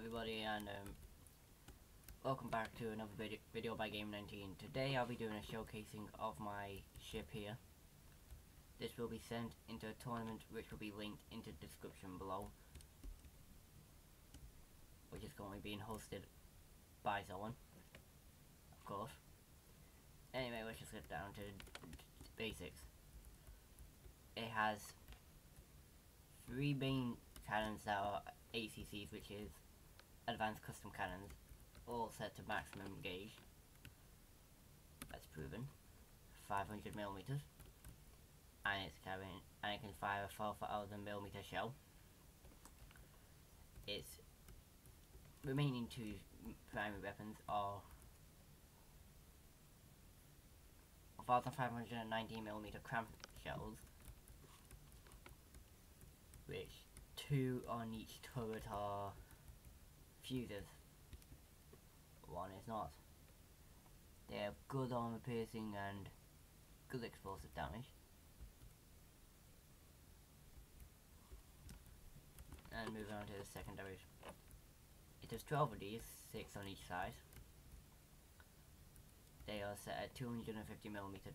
everybody, and welcome back to another video by Game19. Today I'll be doing a showcasing of my ship here. This will be sent into a tournament which will be linked into the description below, which is currently being hosted by someone, of course. Anyway, let's just get down to basics. It has 3 main cannons that are ACCs, which is Advanced Custom Cannons, all set to maximum gauge. That's proven. 500mm, and it's carrying, and it can fire a 4,000mm shell. Its remaining 2 primary weapons are 1,590mm cram shells, which 2 on each turret are fuses. 1 is not. They have good armor piercing and good explosive damage. And moving on to the secondaries. It has 12 of these, 6 on each side. They are set at 250mm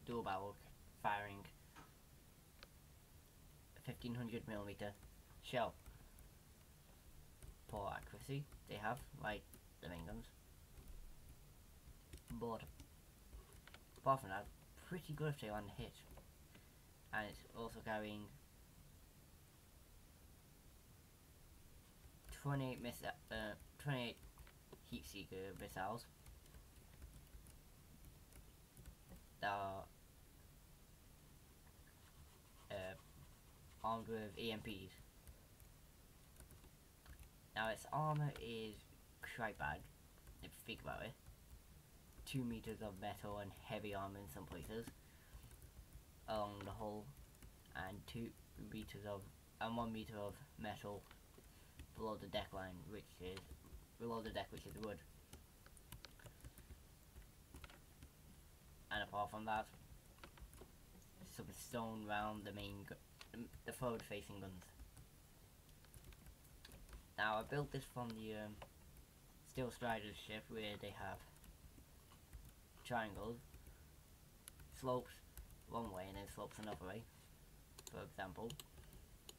dual barrel, firing 1500mm shell. Poor accuracy they have, like the main guns, but apart from that, pretty good if they land a hit. And it's also carrying 28 heat seeker missiles that are armed with EMPs. Now its armor is quite bad, if you think about it. 2 meters of metal and heavy armor in some places along the hull, and 2 meters of, and 1 meter of metal below the deck line, which is wood. And apart from that, some stone around the forward facing guns. Now I built this from the Steel Strider's ship, where they have triangles, slopes one way and then slopes another way, for example,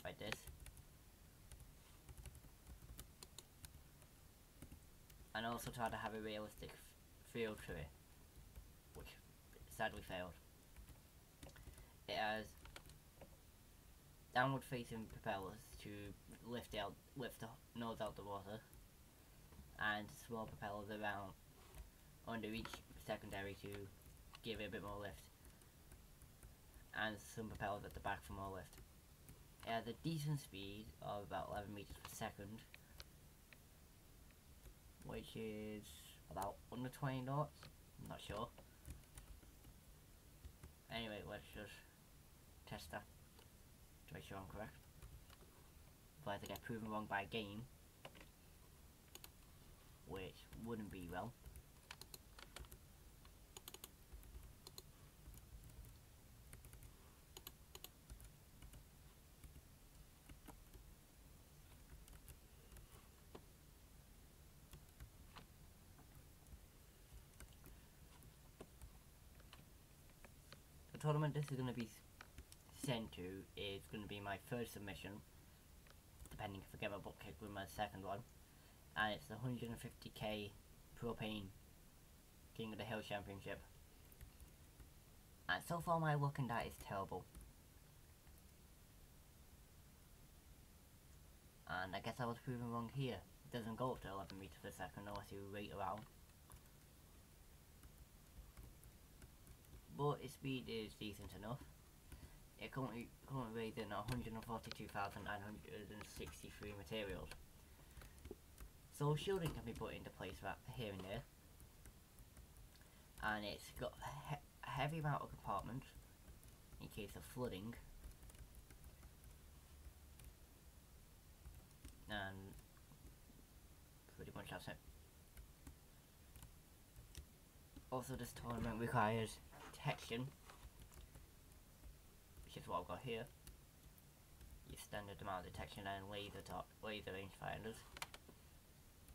like this. And also try to have a realistic feel to it, which sadly failed. It has downward facing propellers to lift the nose out the water, and small propellers around under each secondary to give it a bit more lift, and some propellers at the back for more lift. It has a decent speed of about 11 meters per second, which is about under 20 knots, I'm not sure. Anyway, let's just test that to make sure I'm correct, but I get proven wrong by game, which wouldn't be well. The tournament this is going to be sent to is going to be my first submission, depending if I get my butt kicked with my second one, and it's the 150k propane King of the Hill Championship. And so far my luck in that is terrible, and I guess I was proven wrong here. It doesn't go up to 11 meters per second unless you wait around, but its speed is decent enough. It currently weighs in 142,963 materials. So shielding can be put into place right here and there. And it's got a heavy amount of compartments in case of flooding. And pretty much that's it. Also, this tournament requires detection, which is what I've got here. Your standard amount of detection and laser rangefinders.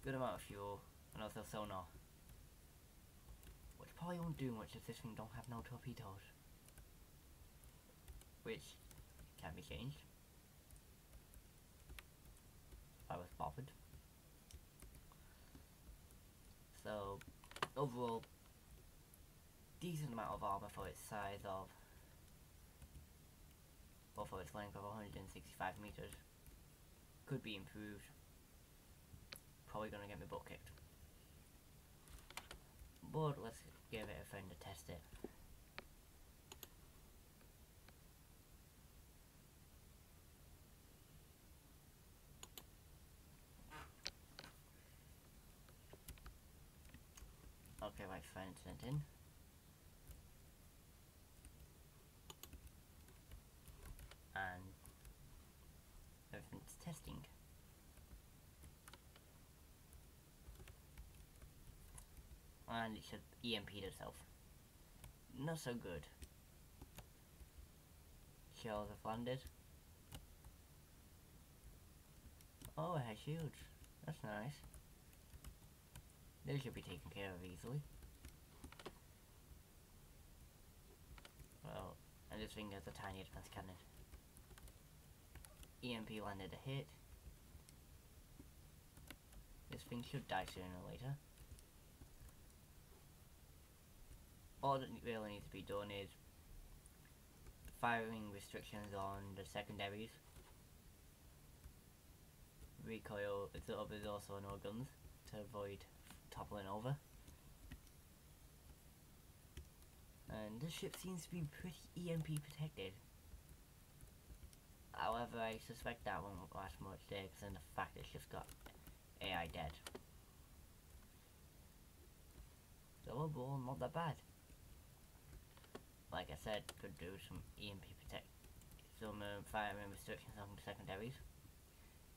good amount of fuel, and also sonar. Which probably won't do much if this thing don't have no torpedoes. Which can be changed. If I was bothered. So, overall, decent amount of armor for its size of, or for its length of 165 meters. Could be improved. Probably gonna get my butt kicked. But let's give it a friend to test it. Okay, my friend sent in. And everything's testing. And it should EMP'd itself. Not so good. Shells have landed. Oh, it has shields. That's nice. They should be taken care of easily. Well, and this thing has a tiny advanced cannon. EMP landed a hit. This thing should die sooner or later. All that really needs to be done is firing restrictions on the secondaries. Recoil, there's also no guns to avoid toppling over. And this ship seems to be pretty EMP protected. However, I suspect that won't last much there because of the fact it's just got AI dead. So overall, not that bad. Like I said, could do some EMP some firing restrictions on the secondaries,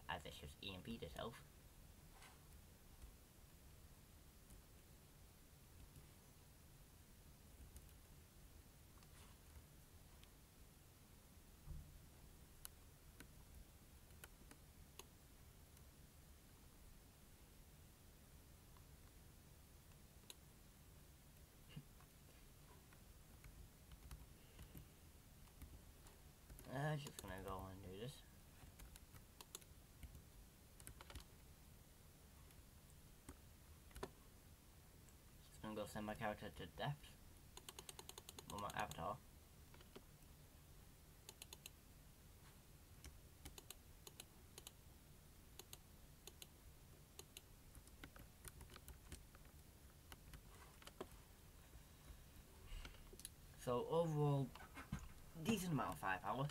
as it just EMP'd itself. Just gonna go and do this. Just gonna go send my character to depth. Or my avatar. So overall, decent amount of firepower.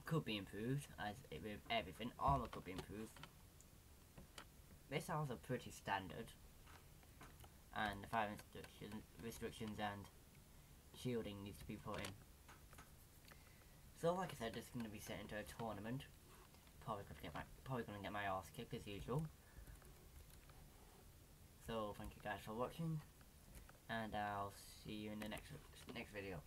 Could be improved, as with everything, armor could be improved. Missiles are pretty standard, and the fire restrictions and shielding needs to be put in. So like I said, this is going to be set into a tournament. Probably going to get my ass kicked as usual. So thank you guys for watching, and I'll see you in the next video.